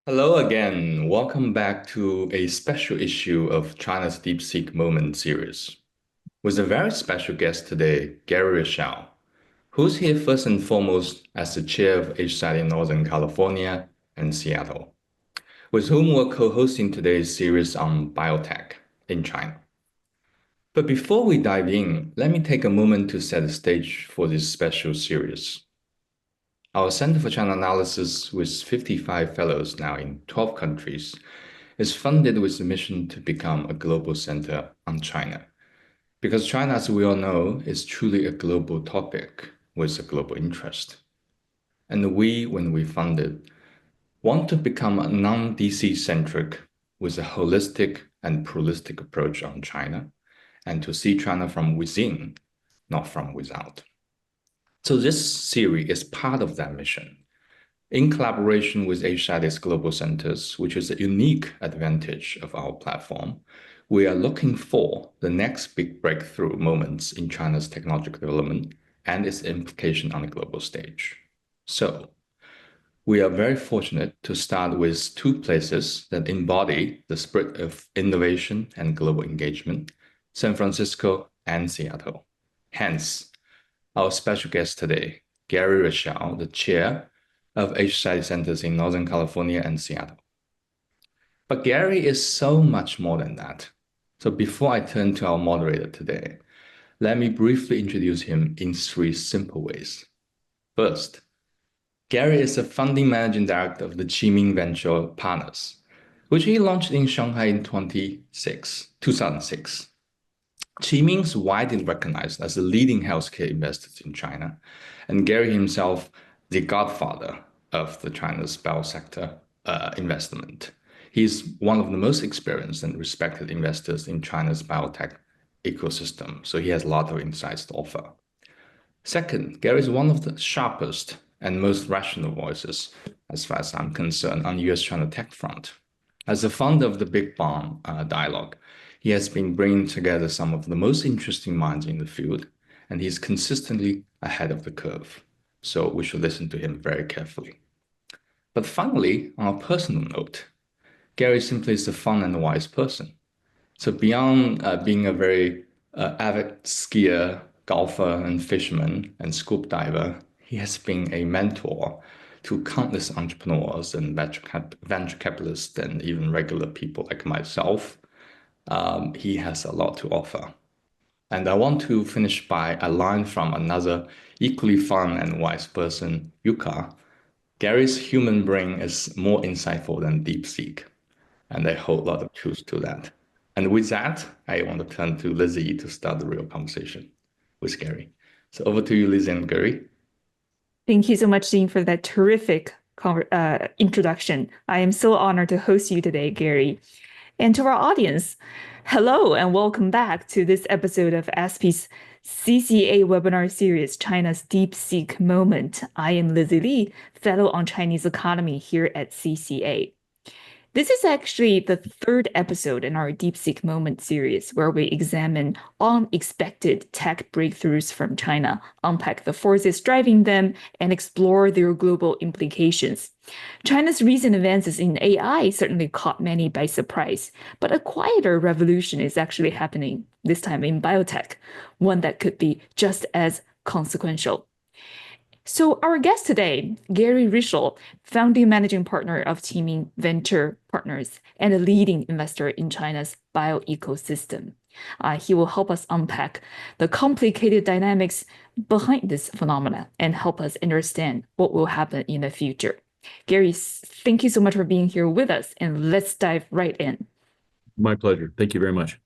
Hello again. Welcome back to a special issue of China's DeepSeek Moment series with a very special guest today, Gary Rieschel, who's here first and foremost as the chair of HSAT in Northern California and Seattle, with whom we're co-hosting today's series on biotech in China. But before we dive in, let me take a moment to set the stage for this special series. Our Center for China Analysis, with 55 fellows now in 12 countries, is funded with the mission to become a global center on China. Because China, as we all know, is truly a global topic with a global interest. And we, when we funded, want to become a non-DC centric with a holistic and pluralistic approach on China, and to see China from within, not from without. So this series is part of that mission. In collaboration with HSAT's global centers, which is a unique advantage of our platform, we are looking for the next big breakthrough moments in China's technological development and its implication on the global stage. So we are very fortunate to start with two places that embody the spirit of innovation and global engagement, San Francisco and Seattle. Hence, our special guest today, Gary Rieschel, the chair of HSAT centers in Northern California and Seattle. But Gary is so much more than that. So before I turn to our moderator today, let me briefly introduce him in three simple ways. First, Gary is the founding managing director of the Qiming Venture Partners, which he launched in Shanghai in 2006. Qiming is widely recognized as the leading healthcare investor in China, and Gary himself, the godfather of the China's biosector investment. He's one of the most experienced and respected investors in China's biotech ecosystem, so he has a lot of insights to offer. Second, Gary is one of the sharpest and most rational voices, as far as I'm concerned, on US-China tech front. As the founder of the Big Bang dialogue, he has been bringing together some of the most interesting minds in the field, and he's consistently ahead of the curve. So we should listen to him very carefully. But finally, on a personal note, Gary simply is a fun and wise person. So beyond being a very avid skier, golfer, and fisherman, and scuba diver, he has been a mentor to countless entrepreneurs and venture capitalists and even regular people like myself. He has a lot to offer. And I want to finish by a line from another equally fun and wise person, Yuka. Gary's human brain is more insightful than DeepSeek, and I hold a lot of truth to that. And with that, I want to turn to Lizzi to start the real conversation with Gary. So over to you, Lizzi and Gary. Thank you so much, Jing, for that terrific introduction. I am so honored to host you today, Gary. And to our audience, hello and welcome back to this episode of ASPI's CCA webinar series, China's DeepSeek Moment. I am Lizzi Li, fellow on Chinese economy here at CCA. This is actually the third episode in our DeepSeek Moment series, where we examine unexpected tech breakthroughs from China, unpack the forces driving them, and explore their global implications. China's recent advances in AI certainly caught many by surprise, but a quieter revolution is actually happening, this time in biotech, one that could be just as consequential. So our guest today, Gary Rieschel, founding managing partner of Qiming Venture Partners and a leading investor in China's bio-ecosystem. He will help us unpack the complicated dynamics behind this phenomena and help us understand what will happen in the future. Gary, thank you so much for being here with us, and let's dive right in. My pleasure. Thank you very much.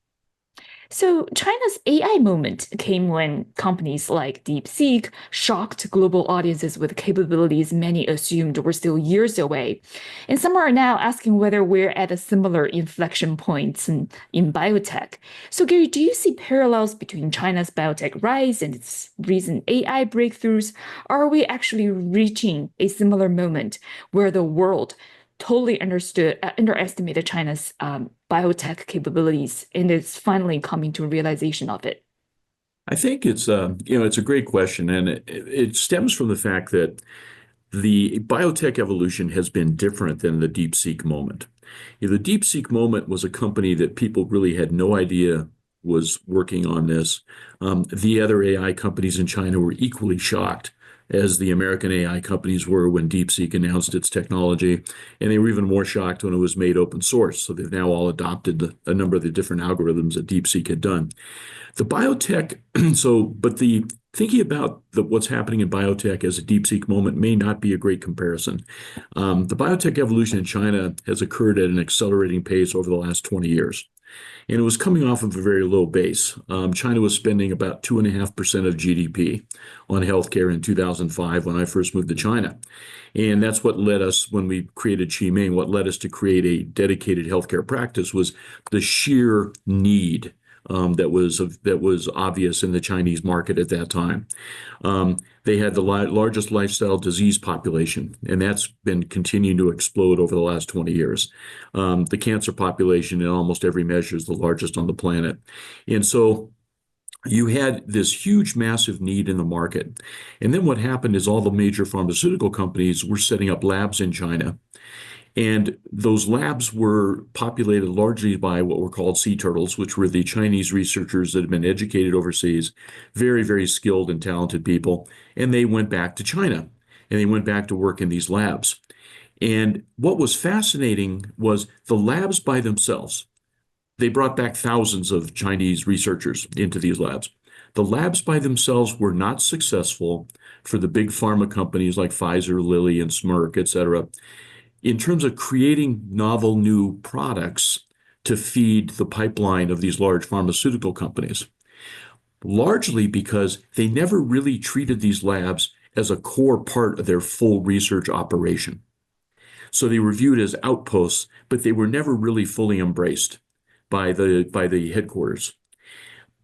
So China's AI moment came when companies like DeepSeek shocked global audiences with capabilities many assumed were still years away. And some are now asking whether we're at a similar inflection point in biotech. So Gary, do you see parallels between China's biotech rise and its recent AI breakthroughs? Or are we actually reaching a similar moment where the world totally underestimated China's biotech capabilities, and it's finally coming to a realization of it? I think it's a great question, and it stems from the fact that The biotech evolution has been different than the DeepSeek moment. The DeepSeek moment was a company that people really had no idea was working on this. The other AI companies in China were equally shocked as the American AI companies were when DeepSeek announced its technology. And they were even more shocked when it was made open source. So they've now all adopted a number of the different algorithms that DeepSeek had done. The biotech, but the thinking about what's happening in biotech as a DeepSeek moment may not be a great comparison. The biotech evolution in China has occurred at an accelerating pace over the last 20 years. And it was coming off of a very low base. China was spending about 2.5% of GDP on healthcare in 2005 when I first moved to China. And that's what led us, when we created Qiming, what led us to create a dedicated healthcare practice was the sheer need that was obvious in the Chinese market at that time. They had the largest lifestyle disease population, and that's been continuing to explode over the last 20 years. The cancer population in almost every measure is the largest on the planet. And so you had this huge, massive need in the market. And then what happened is all the major pharmaceutical companies were setting up labs in China. And those labs were populated largely by what were called sea turtles, which were the Chinese researchers that had been educated overseas, very, very skilled and talented people. And they went back to China and they went back to work in these labs. And what was fascinating was the labs by themselves. They brought back thousands of Chinese researchers into these labs. The labs by themselves were not successful for the big pharma companies like Pfizer, Lilly, and Merck, et cetera, in terms of creating novel new products to feed the pipeline of these large pharmaceutical companies, largely because they never really treated these labs as a core part of their full research operation. So they were viewed as outposts, but they were never really fully embraced by the headquarters.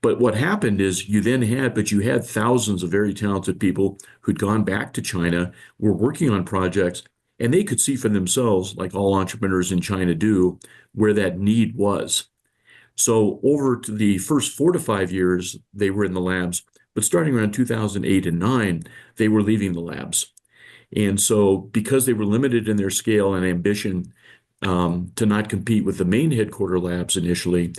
But what happened is you had thousands of very talented people who'd gone back to China, were working on projects, and they could see for themselves, like all entrepreneurs in China do, where that need was. So over to the first 4 to 5 years, they were in the labs, but starting around 2008 and 9, they were leaving the labs. And so because they were limited in their scale and ambition to not compete with the main headquarter labs initially,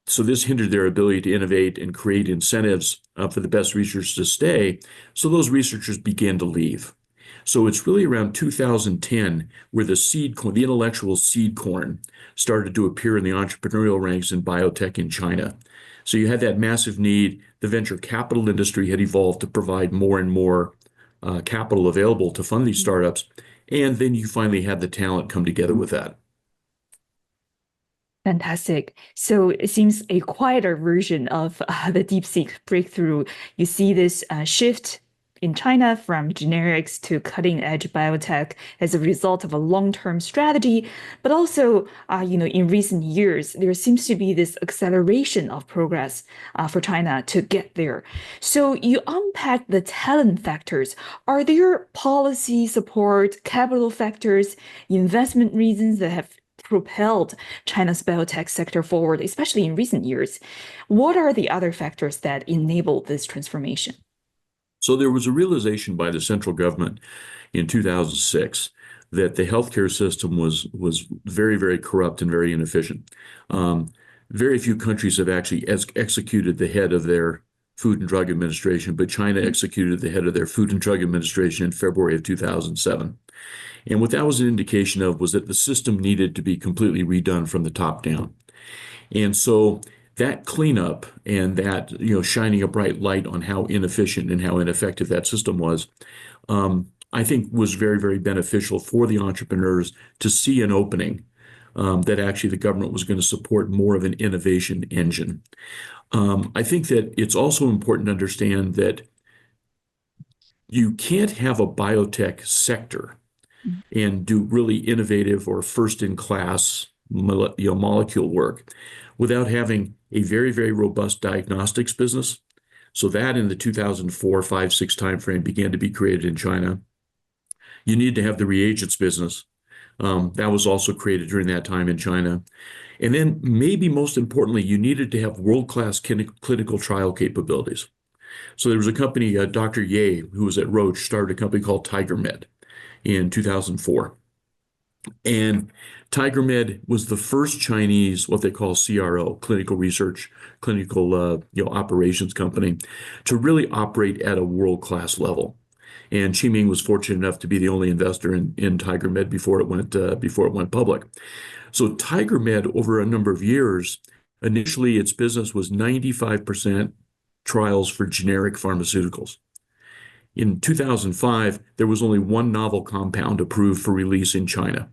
so this hindered their ability to innovate and create incentives for the best researchers to stay. So those researchers began to leave. So it's really around 2010 where the intellectual seed corn started to appear in the entrepreneurial ranks in biotech in China. So you had that massive need. The venture capital industry had evolved to provide more and more capital available to fund these startups. And then you finally had the talent come together with that. Fantastic. So it seems a quieter version of the DeepSeek breakthrough. You see this shift in China from generics to cutting-edge biotech as a result of a long-term strategy, but also, in recent years, there seems to be this acceleration of progress for China to get there. So you unpack the talent factors. Are there policy support, capital factors, investment reasons that have propelled China's biotech sector forward, especially in recent years? What are the other factors that enable this transformation? So there was a realization by the central government in 2006 that the healthcare system was very, very corrupt and very inefficient. Very few countries have actually executed the head of their Food and Drug Administration, but China executed the head of their Food and Drug Administration in February of 2007. And what that was an indication of was that the system needed to be completely redone from the top down. And so that cleanup and that, shining a bright light on how inefficient and how ineffective that system was, I think was very, very beneficial for the entrepreneurs to see an opening that actually the government was going to support more of an innovation engine. I think that it's also important to understand that you can't have a biotech sector and do really innovative or first-in-class molecule work without having a very, very robust diagnostics business. So that in the 2004, 5, 6 timeframe began to be created in China. You need to have the reagents business. That was also created during that time in China. And then maybe most importantly, you needed to have world-class clinical trial capabilities. So there was a company, Dr. Ye, who was at Roche, started a company called TigerMed in 2004. And TigerMed was the first Chinese, what they call CRO, clinical research, clinical operations company, to really operate at a world-class level. And Qiming was fortunate enough to be the only investor in TigerMed before it went public. So TigerMed, over a number of years, initially its business was 95% trials for generic pharmaceuticals. In 2005, there was only one novel compound approved for release in China.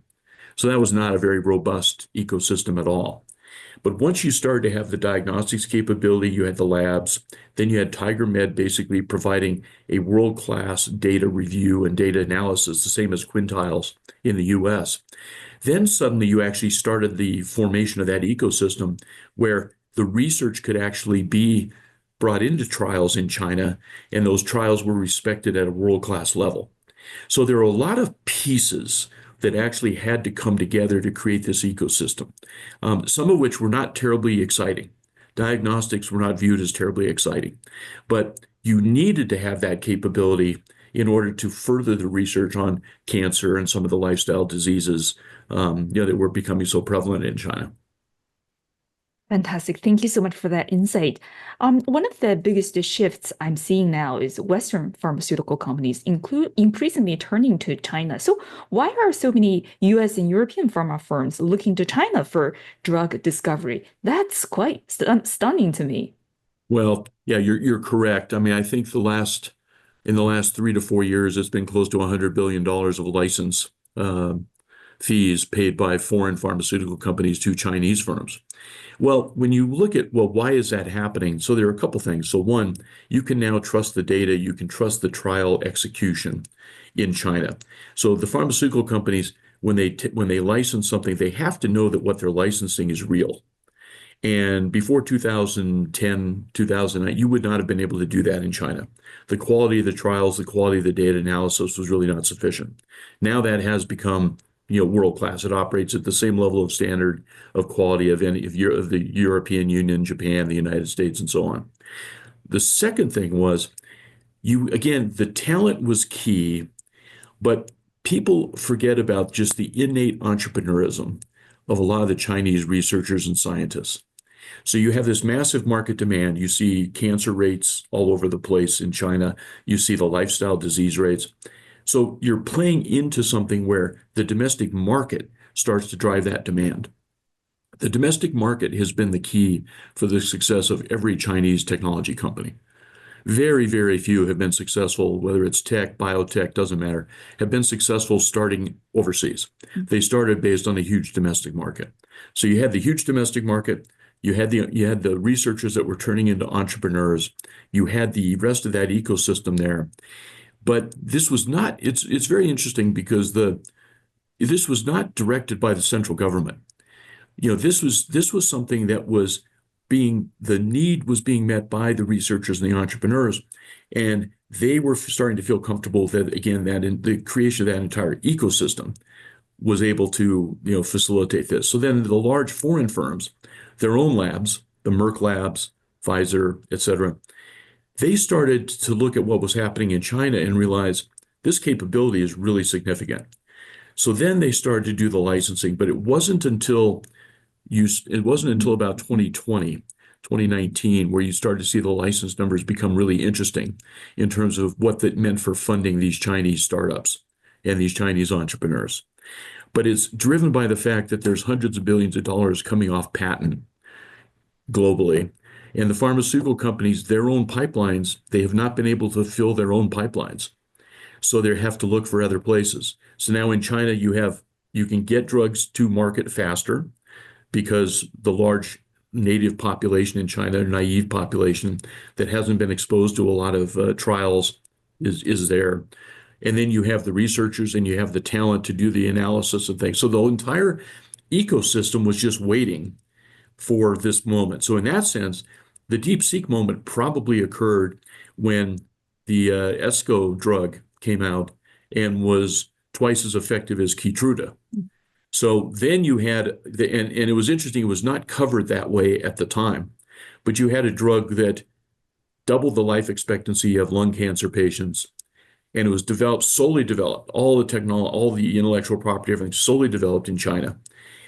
So that was not a very robust ecosystem at all. But once you started to have the diagnostics capability, you had the labs, then you had TigerMed basically providing a world-class data review and data analysis, the same as Quintiles in the US. Then suddenly you actually started the formation of that ecosystem where the research could actually be brought into trials in China, and those trials were respected at a world-class level. So there are a lot of pieces that actually had to come together to create this ecosystem, some of which were not terribly exciting. Diagnostics were not viewed as terribly exciting, but you needed to have that capability in order to further the research on cancer and some of the lifestyle diseases that were becoming so prevalent in China. Fantastic. Thank you so much for that insight. One of the biggest shifts I'm seeing now is Western pharmaceutical companies increasingly turning to China. So why are so many US and European pharma firms looking to China for drug discovery? That's quite stunning to me. Well, yeah, you're correct. I mean, I think in the last 3 to 4 years, it's been close to $100 billion of license fees paid by foreign pharmaceutical companies to Chinese firms. Well, when you look at, well, why is that happening? So there are a couple things. So one, you can now trust the data, you can trust the trial execution in China. So the pharmaceutical companies, when they license something, they have to know that what they're licensing is real. And before 2010, 2009, you would not have been able to do that in China. The quality of the trials, the quality of the data analysis was really not sufficient. Now that has become world class. It operates at the same level of standard of quality of the European Union, Japan, the United States, and so on. The second thing was the talent was key, but people forget about just the innate entrepreneurism of a lot of the Chinese researchers and scientists. So you have this massive market demand. You see cancer rates all over the place in China. You see the lifestyle disease rates. So you're playing into something where the domestic market starts to drive that demand. The domestic market has been the key for the success of every Chinese technology company. Very, very few have been successful, whether it's tech, biotech, doesn't matter, have been successful starting overseas. They started based on a huge domestic market. So you had the huge domestic market, you had the researchers that were turning into entrepreneurs, you had the rest of that ecosystem there. But this was not, it's very interesting because this was not directed by the central government. This was something that was the need was being met by the researchers and the entrepreneurs, and they were starting to feel comfortable that, again, that in the creation of that entire ecosystem was able to, facilitate this. So then the large foreign firms, their own labs, the Merck labs, Pfizer, et cetera, they started to look at what was happening in China and realize this capability is really significant. So then they started to do the licensing, but it wasn't until about 2020, 2019, where you started to see the license numbers become really interesting in terms of what that meant for funding these Chinese startups and these Chinese entrepreneurs. But it's driven by the fact that there's hundreds of billions of dollars coming off patent globally. And the pharmaceutical companies, their own pipelines, they have not been able to fill their own pipelines. So they have to look for other places. So now in China, you can get drugs to market faster because the large native population in China, naive population that hasn't been exposed to a lot of trials is there. And then you have the researchers and you have the talent to do the analysis of things. So the entire ecosystem was just waiting for this moment. So in that sense, the DeepSeek moment probably occurred when the ESCO drug came out and was twice as effective as Keytruda. So then you had, and it was interesting, it was not covered that way at the time, but you had a drug that doubled the life expectancy of lung cancer patients. And it was solely developed, all the technology, all the intellectual property, everything solely developed in China.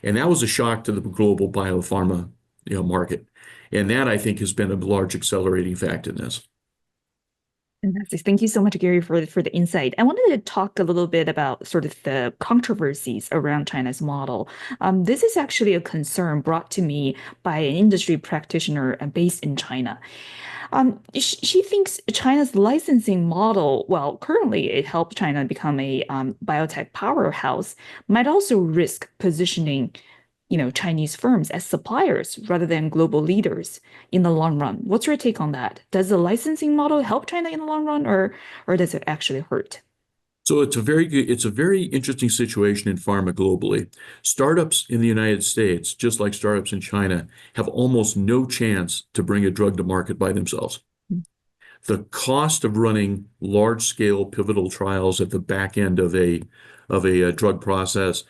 And that was a shock to the global biopharma, market. And that, I think, has been a large accelerating factor in this. Fantastic. Thank you so much, Gary, for the insight. I wanted to talk a little bit about sort of the controversies around China's model. This is actually a concern brought to me by an industry practitioner based in China. She thinks China's licensing model, well, currently it helped China become a biotech powerhouse, might also risk positioning Chinese firms as suppliers rather than global leaders in the long run. What's your take on that? Does the licensing model help China in the long run, or does it actually hurt? So it's a very interesting situation in pharma globally. Startups in the United States, just like startups in China, have almost no chance to bring a drug to market by themselves. The cost of running large-scale pivotal trials at the back end of a drug process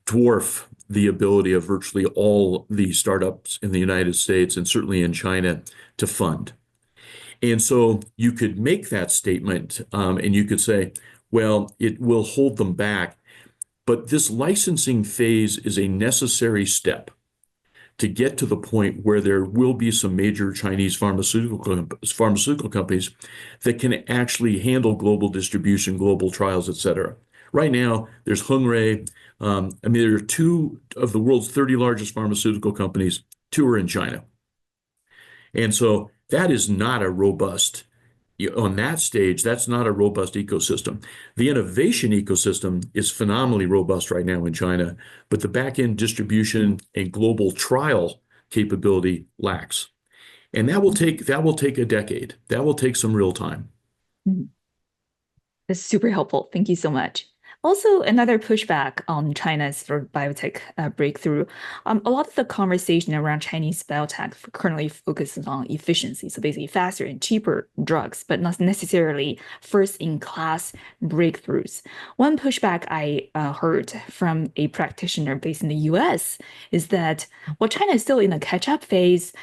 dwarf the ability of virtually all the startups in the United States and certainly in China to fund. And so you could make that statement, and you could say, well, it will hold them back. But this licensing phase is a necessary step to get to the point where there will be some major Chinese pharmaceutical companies that can actually handle global distribution, global trials, et cetera. Right now, there's Hengrui. There are two of the world's 30 largest pharmaceutical companies, two are in China. And so that is not a robust, on that stage, that's not a robust ecosystem. The innovation ecosystem is phenomenally robust right now in China, but the back-end distribution and global trial capability lacks. And that will take a decade. That will take some real time. That's super helpful. Thank you so much. Also, another pushback on China's sort of biotech breakthrough. A lot of the conversation around Chinese biotech currently focuses on efficiency, so basically faster and cheaper drugs, but not necessarily first-in-class breakthroughs. One pushback I heard from a practitioner based in the US is that while China is still in a catch-up phase,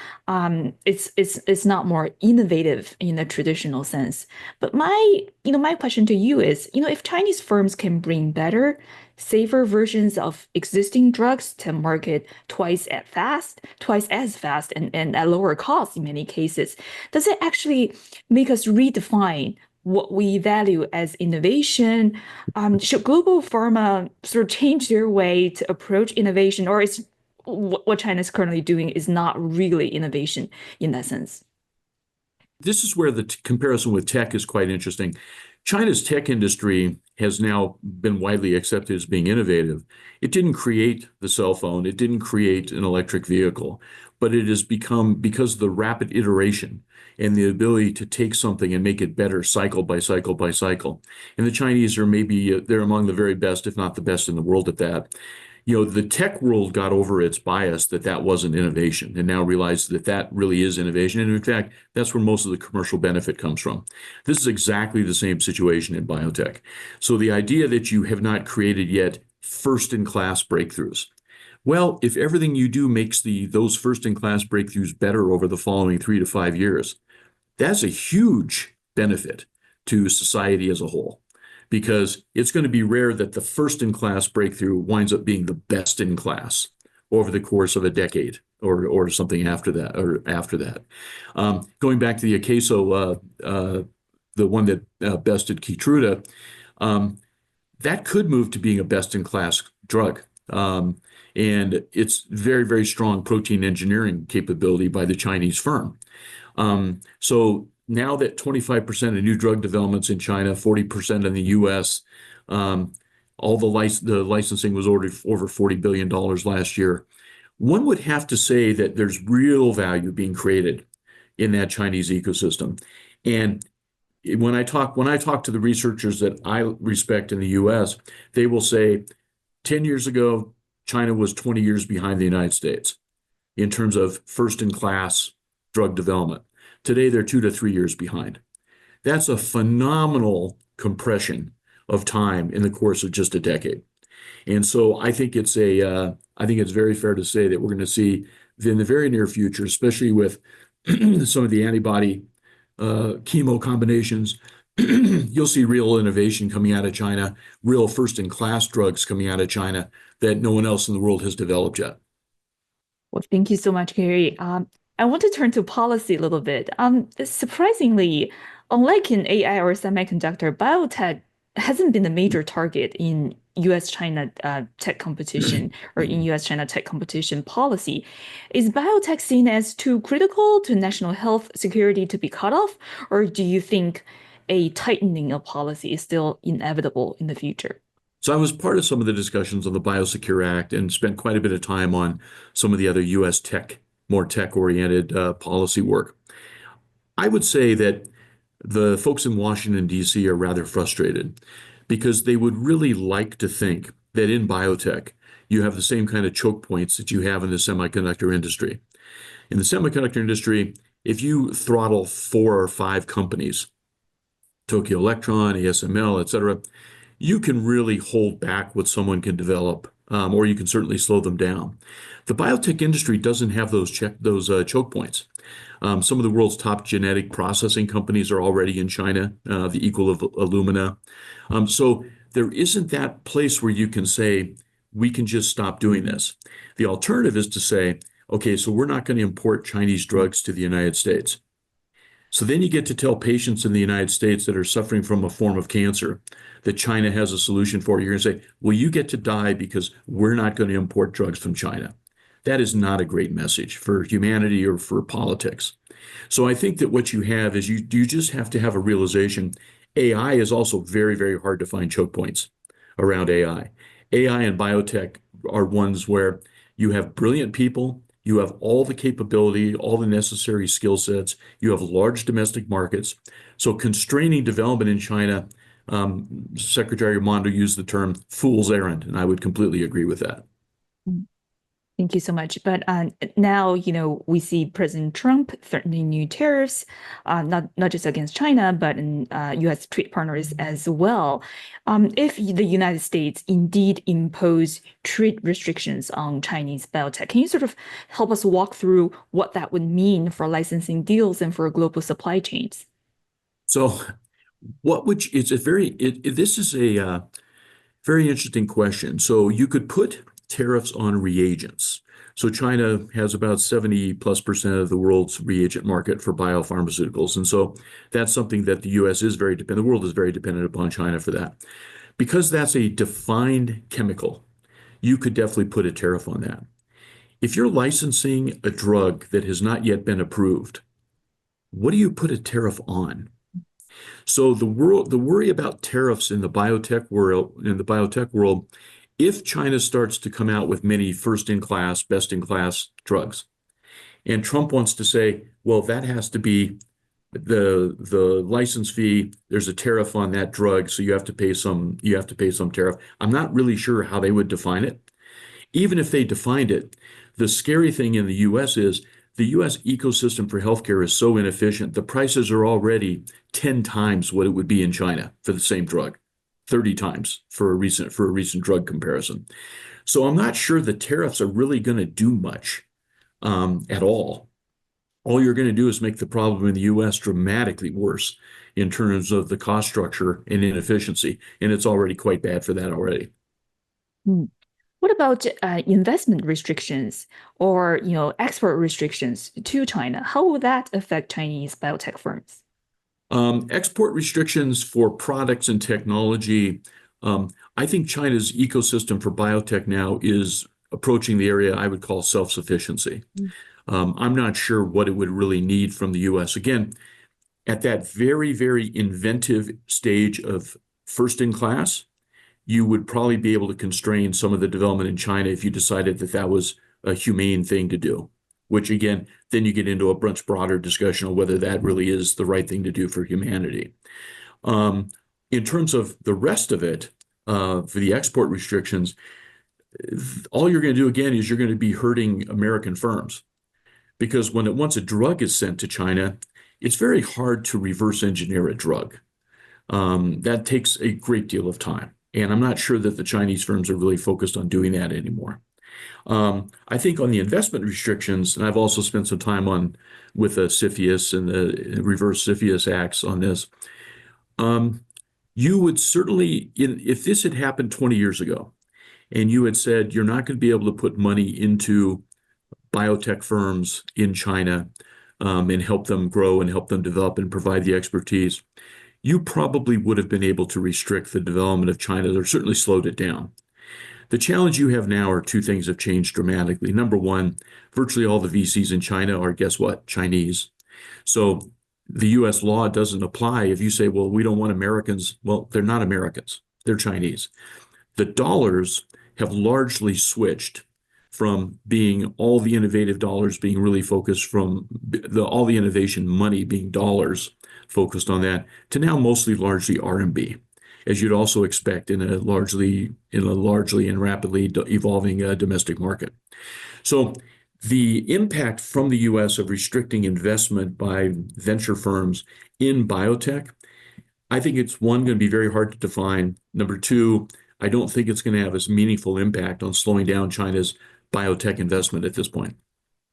it's not more innovative in the traditional sense. But my question to you is, if Chinese firms can bring better, safer versions of existing drugs to market twice as fast, and at lower cost in many cases, does it actually make us redefine what we value as innovation? Should global pharma sort of change their way to approach innovation, or is what China is currently doing is not really innovation in that sense? This is where the comparison with tech is quite interesting. China's tech industry has now been widely accepted as being innovative. It didn't create the cell phone, it didn't create an electric vehicle, but it has become, because of the rapid iteration and the ability to take something and make it better cycle by cycle by cycle. And the Chinese are they're among the very best, if not the best in the world at that. The tech world got over its bias that wasn't innovation and now realized that really is innovation. And in fact, that's where most of the commercial benefit comes from. This is exactly the same situation in biotech. So the idea that you have not created yet first-in-class breakthroughs. Well, if everything you do makes those first-in-class breakthroughs better over the following 3 to 5 years, that's a huge benefit to society as a whole, because it's going to be rare that the first-in-class breakthrough winds up being the best in class over the course of a decade or something after that. Going back to the Akeso, the one that bested Keytruda, that could move to being a best-in-class drug. And it's very, very strong protein engineering capability by the Chinese firm. So now that 25% of new drug developments in China, 40% in the US, all the licensing was ordered over $40 billion last year. One would have to say that there's real value being created in that Chinese ecosystem. And when I talk to the researchers that I respect in the US, they will say 10 years ago, China was 20 years behind the United States in terms of first-in-class drug development. Today, they're 2 to 3 years behind. That's a phenomenal compression of time in the course of just a decade. And so I think it's very fair to say that we're going to see in the very near future, especially with some of the antibody chemo combinations. You'll see real innovation coming out of China, real first-in-class drugs coming out of China that no one else in the world has developed yet. Well, thank you so much, Gary. I want to turn to policy a little bit. Surprisingly, unlike in AI or semiconductor, biotech hasn't been a major target in US-China tech competition or in US-China tech competition policy. Is biotech seen as too critical to national health security to be cut off, or do you think a tightening of policy is still inevitable in the future? So I was part of some of the discussions on the Biosecure Act and spent quite a bit of time on some of the other U.S. tech, more tech-oriented policy work. I would say that the folks in Washington, D.C. are rather frustrated because they would really like to think that in biotech, you have the same kind of choke points that you have in the semiconductor industry. In the semiconductor industry, if you throttle 4 or 5 companies, Tokyo Electron, ASML, et cetera, you can really hold back what someone can develop, or you can certainly slow them down. The biotech industry doesn't have those choke points. Some of the world's top genetic processing companies are already in China, the equal of Illumina. So there isn't that place where you can say, we can just stop doing this. The alternative is to say, okay, so we're not going to import Chinese drugs to the United States. So then you get to tell patients in the United States that are suffering from a form of cancer that China has a solution for. You're going to say, well, you get to die because we're not going to import drugs from China. That is not a great message for humanity or for politics. So I think that what you have is you just have to have a realization. AI is also very, very hard to find choke points around AI. AI and biotech are ones where you have brilliant people, you have all the capability, all the necessary skill sets, you have large domestic markets. So constraining development in China, Secretary Mondo used the term fool's errand, and I would completely agree with that. Thank you so much. But now, we see President Trump threatening new tariffs, not just against China, but in U.S. trade partners as well. If the United States indeed impose trade restrictions on Chinese biotech, can you sort of help us walk through what that would mean for licensing deals and for global supply chains? So, this is a very interesting question. So you could put tariffs on reagents. So China has about 70+% of the world's reagent market for biopharmaceuticals. And so that's something that the US is very dependent, the world is very dependent upon China for that. Because that's a defined chemical, you could definitely put a tariff on that. If you're licensing a drug that has not yet been approved, what do you put a tariff on? So the worry about tariffs in the biotech world, if China starts to come out with many first-in-class, best-in-class drugs, and Trump wants to say, well, that has to be the license fee, there's a tariff on that drug, so you have to pay some tariff. I'm not really sure how they would define it. Even if they defined it, the scary thing in the US is the US ecosystem for healthcare is so inefficient. The prices are already 10 times what it would be in China for the same drug. 30 times for a recent drug comparison. So I'm not sure the tariffs are really going to do much at all. All you're going to do is make the problem in the US dramatically worse in terms of the cost structure and inefficiency, and it's already quite bad for that already. What about investment restrictions or export restrictions to China? How will that affect Chinese biotech firms? Export restrictions for products and technology. I think China's ecosystem for biotech now is approaching the area I would call self-sufficiency. I'm not sure what it would really need from the US. Again, at that very, very inventive stage of first in class, you would probably be able to constrain some of the development in China if you decided that that was a humane thing to do. Which again, then you get into a much broader discussion of whether that really is the right thing to do for humanity. In terms of the rest of it, for the export restrictions, all you're going to do again is you're going to be hurting American firms. Because once a drug is sent to China, it's very hard to reverse engineer a drug. That takes a great deal of time. And I'm not sure that the Chinese firms are really focused on doing that anymore. I think on the investment restrictions, and I've also spent some time on with the CFIUS and the reverse CFIUS acts on this. You would certainly, if this had happened 20 years ago, and you had said you're not going to be able to put money into biotech firms in China and help them grow and help them develop and provide the expertise, you probably would have been able to restrict the development of China or certainly slowed it down. The challenge you have now are two things have changed dramatically. Number one, virtually all the VCs in China are, guess what, Chinese. So the US law doesn't apply if you say, well, we don't want Americans. Well, they're not Americans, they're Chinese. The dollars have largely switched from being all the innovative dollars being really focused from all the innovation money being dollars focused on that to now mostly largely RMB, as you'd also expect in a largely and rapidly evolving domestic market. So the impact from the US of restricting investment by venture firms in biotech, I think it's one, going to be very hard to define. Number two, I don't think it's going to have as meaningful impact on slowing down China's biotech investment at this point.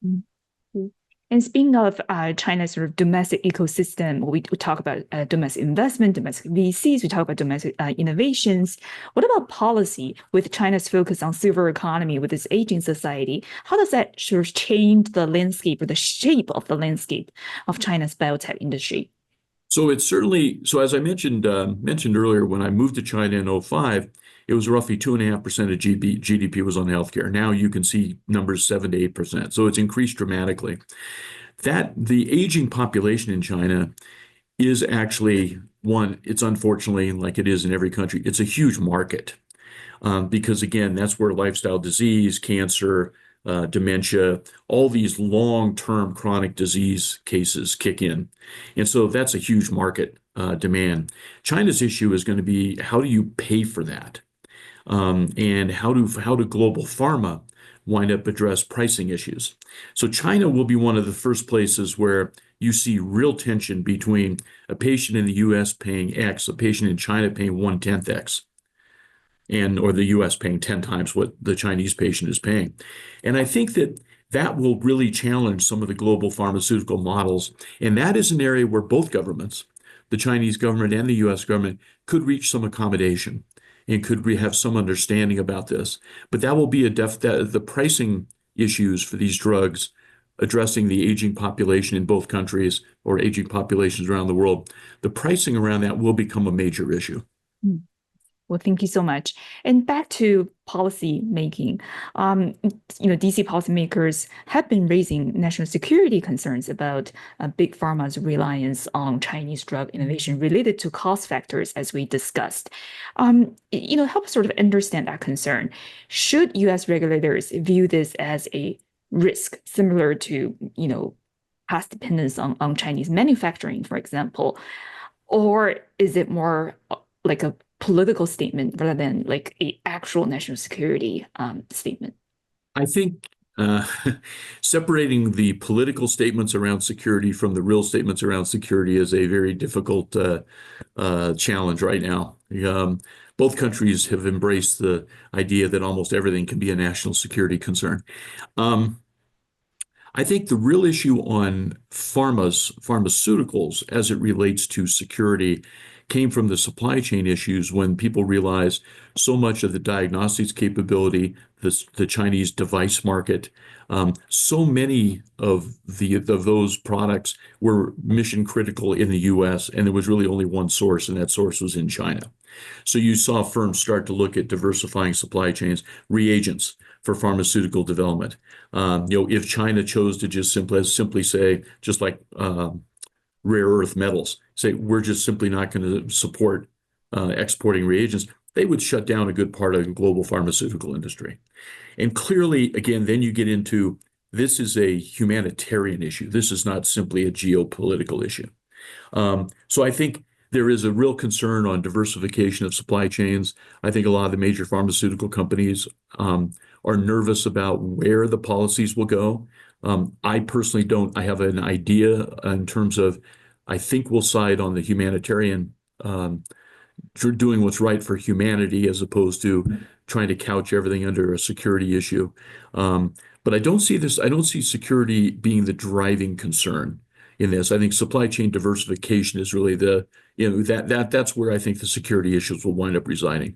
Mm-hmm. And speaking of China's sort of domestic ecosystem, we talk about domestic investment, domestic VCs, we talk about domestic innovations. What about policy with China's focus on silver economy with its aging society? How does that sort of change the landscape or the shape of the landscape of China's biotech industry? So it's certainly, so as I mentioned earlier, when I moved to China in 2005, it was roughly 2.5% of GDP was on healthcare. Now you can see numbers 7 to 8%. So it's increased dramatically. That the aging population in China is actually one, it's unfortunately, like it is in every country, it's a huge market. Because again, that's where lifestyle disease, cancer, dementia, all these long-term chronic disease cases kick in. And so that's a huge market demand. China's issue is going to be how do you pay for that? And how do global pharma wind up address pricing issues? So China will be one of the first places where you see real tension between a patient in the US paying X, a patient in China paying 1/10 X, or the US paying 10 times what the Chinese patient is paying. And I think that will really challenge some of the global pharmaceutical models. And that is an area where both governments, the Chinese government and the US government, could reach some accommodation and could we have some understanding about this. But that will be the pricing issues for these drugs, addressing the aging population in both countries or aging populations around the world. The pricing around that will become a major issue. Well, thank you so much. And back to policy making, DC policymakers have been raising national security concerns about big pharma's reliance on Chinese drug innovation related to cost factors, as we discussed. Help us sort of understand that concern. Should U.S. regulators view this as a risk similar to, past dependence on Chinese manufacturing, for example, or is it more like a political statement rather than like a actual national security statement? I think separating the political statements around security from the real statements around security is a very difficult challenge right now. Both countries have embraced the idea that almost everything can be a national security concern. I think the real issue on pharmaceuticals as it relates to security came from the supply chain issues when people realized so much of the diagnostics capability, the Chinese device market, so many of those products were mission critical in the US, and there was really only one source, and that source was in China. So you saw firms start to look at diversifying supply chains, reagents for pharmaceutical development. If China chose to just simply say, just like rare earth metals, say we're just simply not going to support exporting reagents, they would shut down a good part of the global pharmaceutical industry. And clearly, again, then you get into this is a humanitarian issue. This is not simply a geopolitical issue. So I think there is a real concern on diversification of supply chains. I think a lot of the major pharmaceutical companies are nervous about where the policies will go. I personally don't. I have an idea in terms of, I think we'll side on the humanitarian, doing what's right for humanity as opposed to trying to couch everything under a security issue. But I don't see security being the driving concern in this. I think supply chain diversification is really that's where I think the security issues will wind up residing.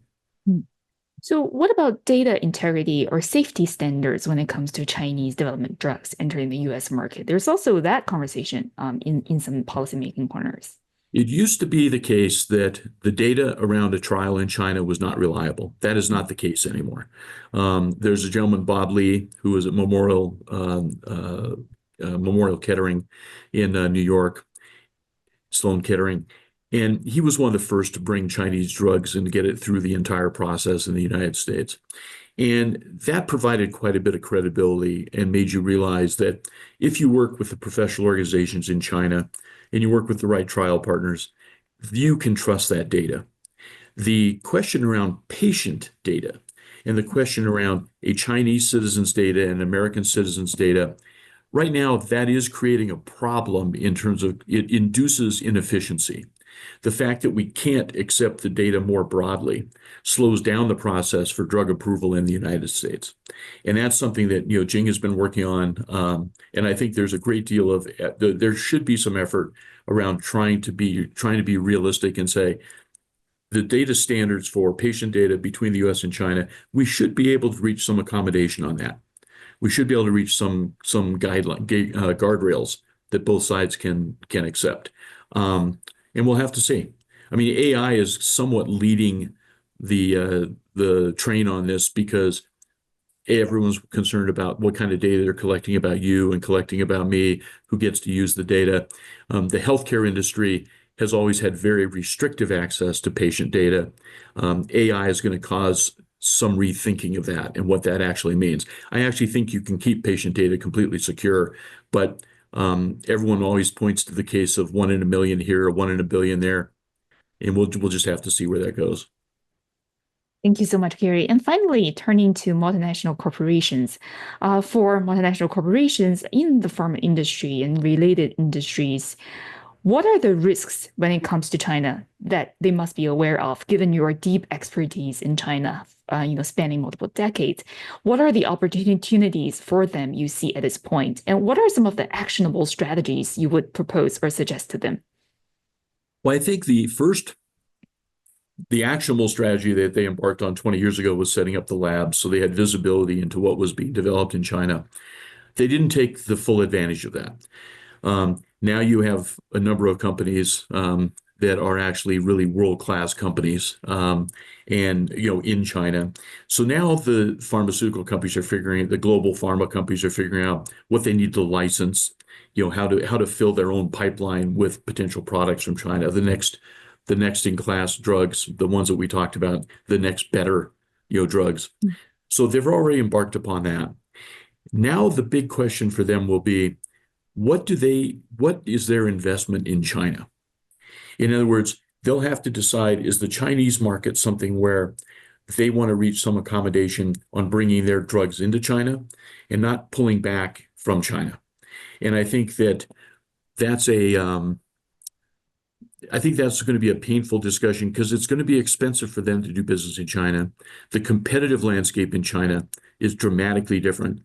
So what about data integrity or safety standards when it comes to Chinese development drugs entering the US market? There's also that conversation in some policymaking corners. It used to be the case that the data around a trial in China was not reliable. That is not the case anymore. There's a gentleman, Bob Lee, who was at Memorial Kettering in New York, Sloan Kettering. And he was one of the first to bring Chinese drugs and get it through the entire process in the United States. And that provided quite a bit of credibility and made you realize that if you work with the professional organizations in China and you work with the right trial partners, you can trust that data. The question around patient data and the question around a Chinese citizen's data and American citizen's data, right now that is creating a problem in terms of it induces inefficiency. The fact that we can't accept the data more broadly slows down the process for drug approval in the United States. And that's something that, Jing has been working on. And I think there's a great deal of, there should be some effort around trying to be realistic and say, the data standards for patient data between the US and China, we should be able to reach some accommodation on that. We should be able to reach some guardrails that both sides can accept. And we'll have to see. I mean, AI is somewhat leading the train on this because everyone's concerned about what kind of data they're collecting about you and collecting about me, who gets to use the data. The healthcare industry has always had very restrictive access to patient data. AI is going to cause some rethinking of that and what that actually means. I actually think you can keep patient data completely secure, but everyone always points to the case of 1 in a million here or 1 in a billion there, and we'll just have to see where that goes. Thank you so much, Gary. And finally, turning to multinational corporations. For multinational corporations in the pharma industry and related industries, what are the risks when it comes to China that they must be aware of, given your deep expertise in China, spanning multiple decades? What are the opportunities for them you see at this point? And what are some of the actionable strategies you would propose or suggest to them? Well, I think the actionable strategy that they embarked on 20 years ago was setting up the labs so they had visibility into what was being developed in China. They didn't take the full advantage of that. Now you have a number of companies that are actually really world-class companies in China. So now the pharmaceutical companies the global pharma companies are figuring out what they need to license, how to fill their own pipeline with potential products from China, the next in-class drugs, the ones that we talked about, the next better drugs. So they've already embarked upon that. Now the big question for them will be, what is their investment in China? In other words, they'll have to decide, is the Chinese market something where they want to reach some accommodation on bringing their drugs into China and not pulling back from China? And I think that's going to be a painful discussion because it's going to be expensive for them to do business in China. The competitive landscape in China is dramatically different.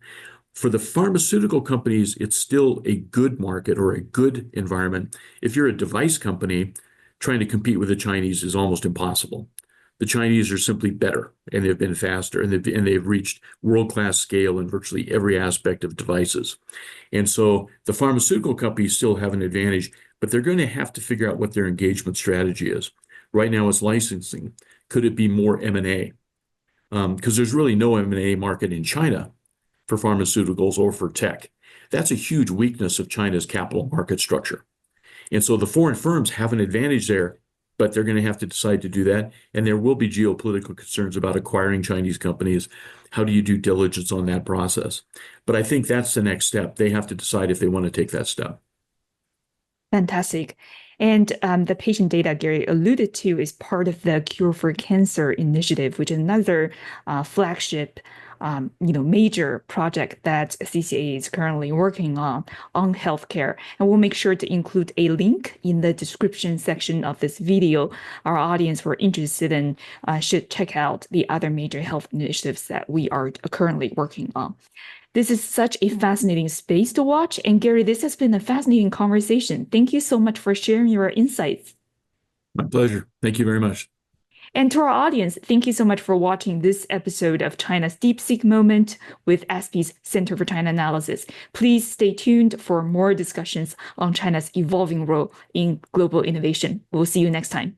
For the pharmaceutical companies, it's still a good market or a good environment. If you're a device company, trying to compete with the Chinese is almost impossible. The Chinese are simply better, and they've been faster, and they've reached world-class scale in virtually every aspect of devices. And so the pharmaceutical companies still have an advantage, but they're going to have to figure out what their engagement strategy is. Right now, it's licensing. Could it be more M&A? Because there's really no M&A market in China for pharmaceuticals or for tech. That's a huge weakness of China's capital market structure. And so the foreign firms have an advantage there, but they're going to have to decide to do that. And there will be geopolitical concerns about acquiring Chinese companies. How do you do diligence on that process? But I think that's the next step. They have to decide if they want to take that step. Fantastic. And the patient data Gary alluded to is part of the Cure for Cancer initiative, which is another flagship major project that CCA is currently working on healthcare. And we'll make sure to include a link in the description section of this video. Our audience who are interested in should check out the other major health initiatives that we are currently working on. This is such a fascinating space to watch. And Gary, this has been a fascinating conversation. Thank you so much for sharing your insights. My pleasure. Thank you very much. And to our audience, thank you so much for watching this episode of China's DeepSeek Moment with ASPE's Center for China Analysis. Please stay tuned for more discussions on China's evolving role in global innovation. We'll see you next time.